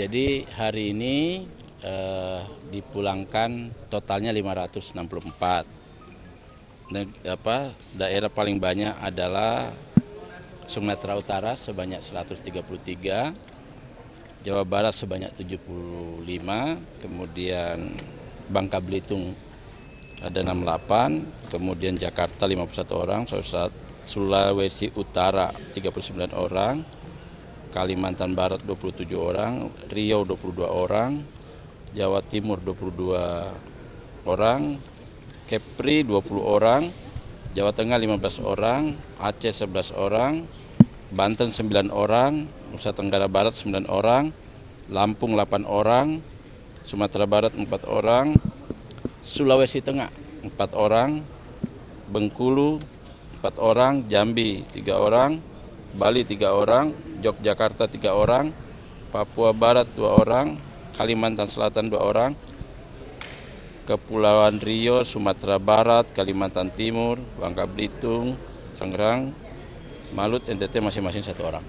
Jadi hari ini dipulangkan totalnya 564. Daerah paling banyak adalah Sumatera Utara sebanyak 133, Jawa Barat sebanyak 75, kemudian Bangka Belitung ada 68, kemudian Jakarta 51 orang, Sulawesi Utara 39 orang, Kalimantan Barat 27 orang, Riau 22 orang, Jawa Timur 22 orang, Kepri 20 orang, Jawa Tengah 15 orang, Aceh 11 orang, Banten 9 orang, Nusa Tenggara Barat 9 orang, Lampung 8 orang, Sumatera Barat 4 orang, Sulawesi Tengah 4 orang, Bengkulu 4 orang, Jambi 3 orang, Bali 3 orang, Yogyakarta 3 orang, Papua Barat 2 orang, Kalimantan Selatan 2 orang, Kepulauan Riau, Sumatera Barat, Kalimantan Timur, Bangka Belitung, Tangerang, Malut, NTT masing-masing 1 orang.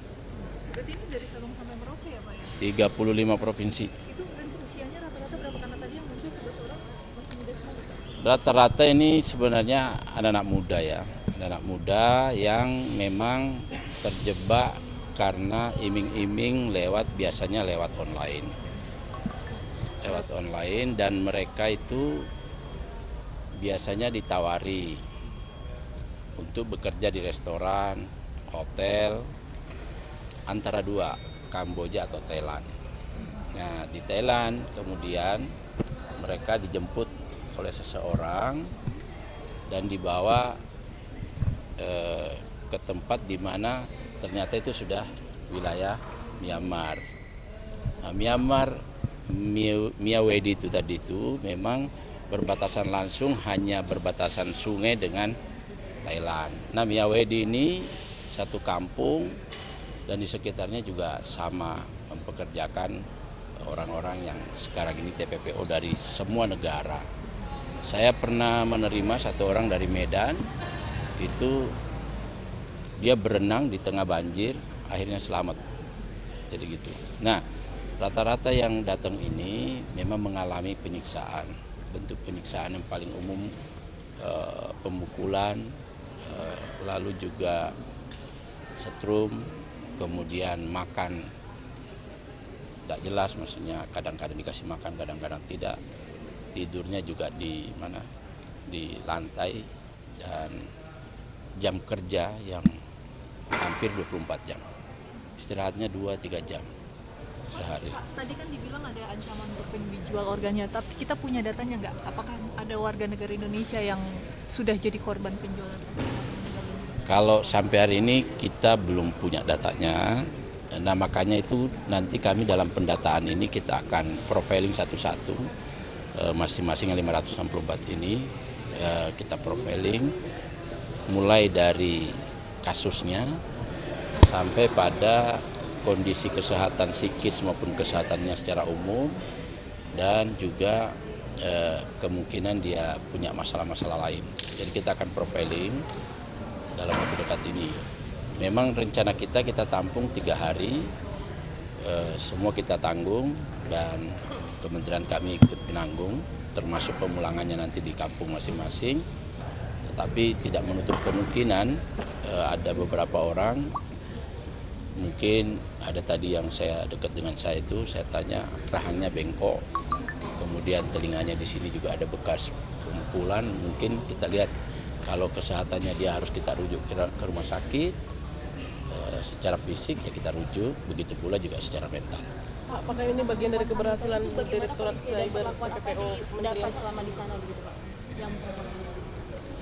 Berarti ini dari Sabang sampai Merauke ya Pak ya? 35 provinsi. Itu range usianya rata-rata berapa? Karena tadi yang muncul 11 orang masih muda semua Pak? Rata-rata ini sebenarnya anak-anak muda ya. Anak-anak muda yang memang terjebak karena iming-iming biasanya lewat online. Dan mereka itu biasanya ditawari untuk bekerja di restoran, hotel, antara 2, Kamboja atau Thailand. Nah, di Thailand kemudian mereka dijemput oleh seseorang dan dibawa ke tempat di mana ternyata itu sudah wilayah Myanmar. Nah, Myaweni itu tadi itu memang berbatasan langsung, hanya berbatasan sungai dengan Thailand. Nah, Myaweni ini satu kampung dan di sekitarnya juga sama mempekerjakan orang-orang yang sekarang ini TPPO dari semua negara. Saya pernah menerima 1 orang dari Medan, itu dia berenang di tengah banjir, akhirnya selamat. Jadi gitu. Nah, rata-rata yang datang ini memang mengalami penyiksaan. Bentuk penyiksaan yang paling umum pemukulan, lalu juga setrum, kemudian makan tidak jelas, maksudnya kadang-kadang dikasih makan, kadang-kadang tidak. Tidurnya juga di lantai, dan jam kerja yang hampir 24 jam. Istirahatnya 2-3 jam sehari. Tadi kan dibilang ada ancaman untuk penjual organnya, tapi kita punya datanya nggak? Apakah ada warga negara Indonesia yang sudah jadi korban penjualan organ? Kalau sampai hari ini kita belum punya datanya. Nah, makanya itu nanti kami dalam pendataan ini kita akan profiling satu-satu masing-masing yang 564 ini, kita profiling mulai dari kasusnya sampai pada kondisi kesehatan psikis maupun kesehatannya secara umum, dan juga kemungkinan dia punya masalah-masalah lain. Jadi kita akan profiling dalam waktu dekat ini. Memang rencana kita tampung 3 hari, semua kita tanggung dan kementerian kami ikut menanggung, termasuk pemulangannya nanti di kampung masing-masing. Tetapi tidak menutup kemungkinan ada beberapa orang, mungkin ada tadi yang saya dekat dengan saya itu, saya tanya rahangnya bengkok, kemudian telinganya di sini juga ada bekas pukulan. Mungkin kita lihat kalau kesehatannya dia harus kita rujuk ke rumah sakit secara fisik, ya kita rujuk, begitu pula juga secara mental. Apakah ini bagian dari keberhasilan Direktorat Cyber PPPO mendapat selama di sana gitu Pak?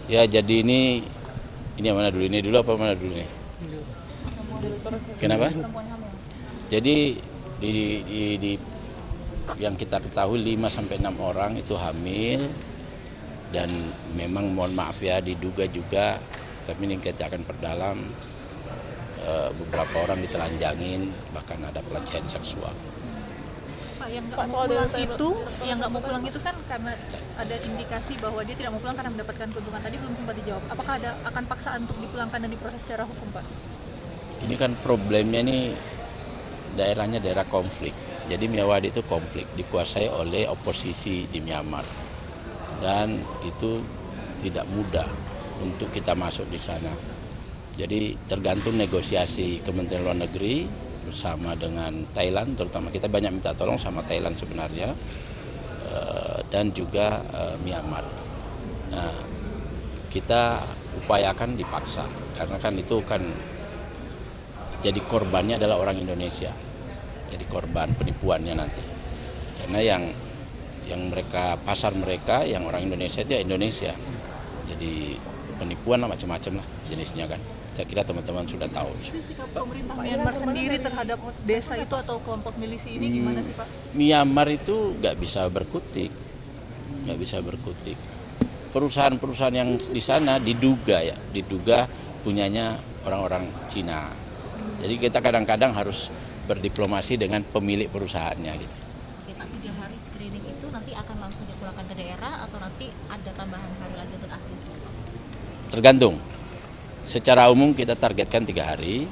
Ya, jadi ini yang mana dulu? Ini dulu apa mana dulu nih? Kenapa? Jadi di yang kita ketahui 5-6 orang itu hamil, dan memang mohon maaf ya, diduga juga, tapi ini kita akan perdalam, beberapa orang ditelanjangin, bahkan ada pelecehan seksual. Pak, yang nggak mau pulang itu kan karena ada indikasi bahwa dia tidak mau pulang karena mendapatkan keuntungan. Tadi belum sempat dijawab. Apakah akan paksaan untuk dipulangkan dan diproses secara hukum, Pak? Ini kan problemnya nih daerahnya daerah konflik. Jadi Myanmar itu konflik, dikuasai oleh oposisi di Myanmar. Dan itu tidak mudah untuk kita masuk di sana. Jadi tergantung negosiasi Kementerian Luar Negeri bersama dengan Thailand, terutama kita banyak minta tolong sama Thailand sebenarnya, dan juga Myanmar. Nah, kita upayakan dipaksa, karena kan itu kan jadi korbannya adalah orang Indonesia. Jadi korban penipuannya nanti, karena yang mereka pasar mereka yang orang Indonesia itu ya Indonesia, jadi penipuan lah macam-macam lah jenisnya kan. Saya kira teman-teman sudah tahu. Itu sikap pemerintah Myanmar sendiri terhadap desa itu atau kelompok milisi ini gimana sih Pak? Myanmar itu nggak bisa berkutik. Perusahaan-perusahaan yang di sana diduga punyanya orang-orang Cina. Jadi kita kadang-kadang harus berdiplomasi dengan pemilik perusahaannya gitu. Oke, Pak, 3 hari screening itu nanti akan langsung dipulangkan ke daerah atau nanti ada tambahan hari lagi untuk akses? Tergantung. Secara umum kita targetkan 3 hari.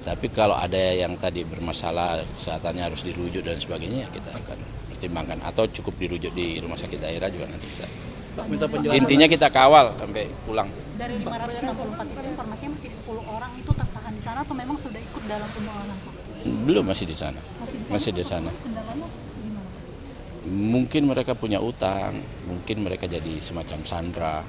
Tapi kalau ada yang tadi bermasalah kesehatannya harus dirujuk dan sebagainya, kita akan pertimbangkan. Atau cukup dirujuk di rumah sakit daerah juga nanti kita. Pak, minta penjelasan. Intinya kita kawal sampai pulang. Dari 564 itu informasinya masih 10 orang itu tertahan di sana atau memang sudah ikut dalam pemulangan Pak? Belum, masih di sana. Masih di sana. Kendalanya gimana? Mungkin mereka punya utang, mungkin mereka jadi semacam sandra.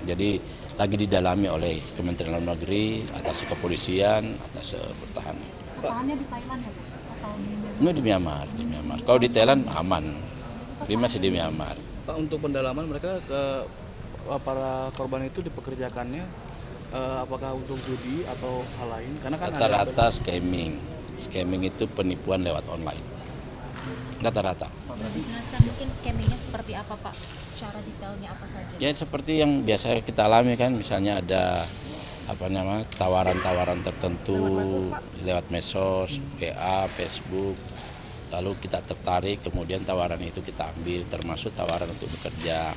Jadi lagi didalami oleh Kementerian Luar Negeri, atas kepolisian, atas pertahanan. Pertahannya di Thailand ya Pak? Atau Ini di Myanmar. Kalau di Thailand aman, dia masih di Myanmar. Pak, untuk pendalaman mereka ke para korban itu dipekerjakannya apakah untuk judi atau hal lain? Karena kan Rata-rata scamming itu penipuan lewat online. Rata-rata. Dijelaskan mungkin scammingnya seperti apa Pak? Secara detailnya apa saja? Ya seperti yang biasa kita alami kan, misalnya ada tawaran-tawaran tertentu lewat medsos, WA, Facebook. Lalu kita tertarik, kemudian tawaran itu kita ambil, termasuk tawaran untuk bekerja,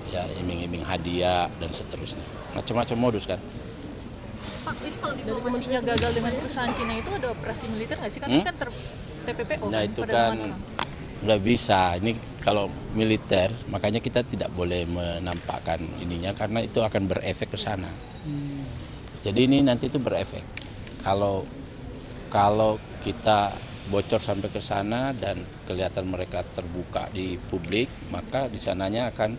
ya iming-iming hadiah dan seterusnya. Macam-macam modus kan. Pak, ini kalau diplomasinya gagal dengan perusahaan Cina itu ada operasi militer nggak sih? Kan TPPO Nah kan, itu pada kan zaman orang. nggak bisa. Ini kalau militer, makanya kita tidak boleh menampakkan ininya karena itu akan berefek ke sana. Jadi ini nanti itu berefek. Kalau kita bocor sampai ke sana dan kelihatan mereka terbuka di publik, maka di sananya akan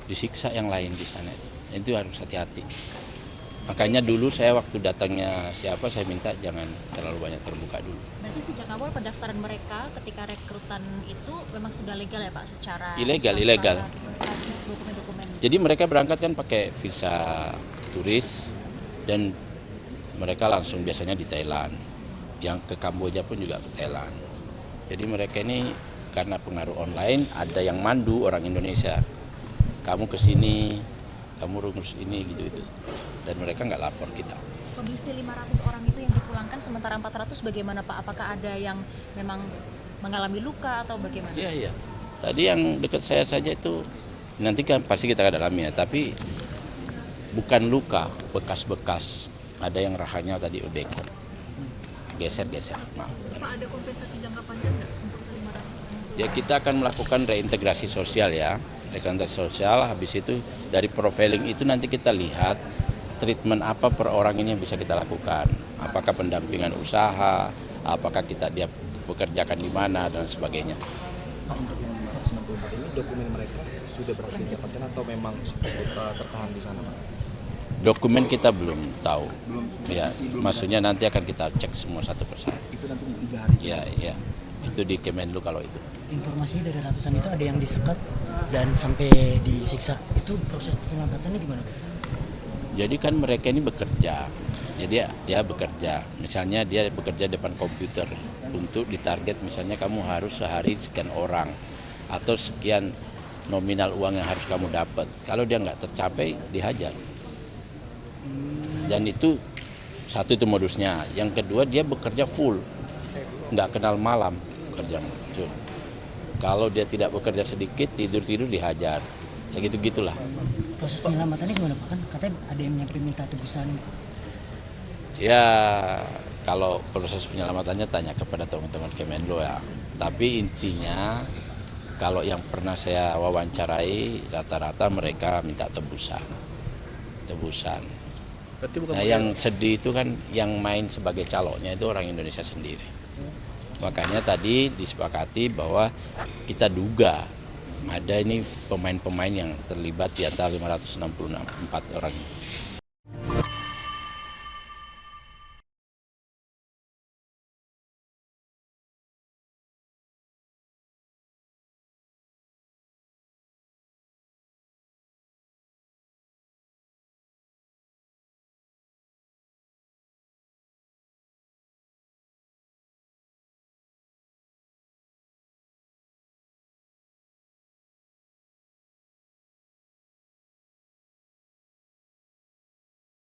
disiksa yang lain di sana. Itu harus hati-hati. Makanya dulu saya waktu datangnya siapa saya minta jangan terlalu banyak terbuka dulu. Berarti sejak awal pendaftaran mereka ketika rekrutan itu memang sudah legal ya Pak secara Ilegal. dokumen-dokumen. Jadi mereka berangkat kan pakai visa turis dan mereka langsung biasanya di Thailand. Yang ke Kamboja pun juga ke Thailand. Jadi mereka ini karena pengaruh online ada yang mandu orang Indonesia. Kamu ke sini, kamu urus ini gitu-gitu. Dan mereka nggak lapor kita. Kondisi 500 orang itu yang dipulangkan sementara 400 bagaimana Pak? Apakah ada yang memang mengalami luka atau bagaimana? Iya. Tadi yang dekat saya saja itu nanti kan pasti kita dalami ya, tapi bukan luka, bekas-bekas. Ada yang rahanya tadi bengkok. Geser-geser. Maaf. Pak, ada kompensasi jangka panjang nggak untuk 500 orang itu? Ya kita akan melakukan reintegrasi sosial ya. Reintegrasi sosial, habis itu dari profiling itu nanti kita lihat treatment apa per orang ini yang bisa kita lakukan. Apakah pendampingan usaha, apakah dia bekerjakan di mana dan sebagainya. Pak, untuk yang 564 ini dokumen mereka sudah berhasil didapatkan atau memang tertahan di sana, Pak? Dokumen kita belum tahu. Ya, maksudnya nanti akan kita cek semua satu persatu. Itu nanti di 3 hari. Ya. Itu di Kemenlu kalau itu. Informasinya dari ratusan itu ada yang disekat dan sampai disiksa. Itu proses penyelambatannya gimana, Pak? Jadi kan mereka ini bekerja. Jadi dia bekerja. Misalnya dia bekerja depan komputer untuk ditarget misalnya kamu harus sehari sekian orang atau sekian nominal uang yang harus kamu dapat. Kalau dia nggak tercapai dihajar. Dan itu satu itu modusnya. Yang kedua dia bekerja full, nggak kenal malam kerja. Kalau dia tidak bekerja sedikit tidur dihajar. Ya gitulah. Proses penyelamatannya gimana, Pak? Kan katanya ada yang nyampe minta tebusan. Ya kalau proses penyelamatannya tanya kepada teman-teman Kemenlo ya. Tapi intinya kalau yang pernah saya wawancarai rata-rata mereka minta tebusan. Berarti bukan Nah yang sedih itu kan yang main sebagai calonnya itu orang Indonesia sendiri. Makanya tadi disepakati bahwa kita duga ada ini pemain-pemain yang terlibat di antara 564 orang.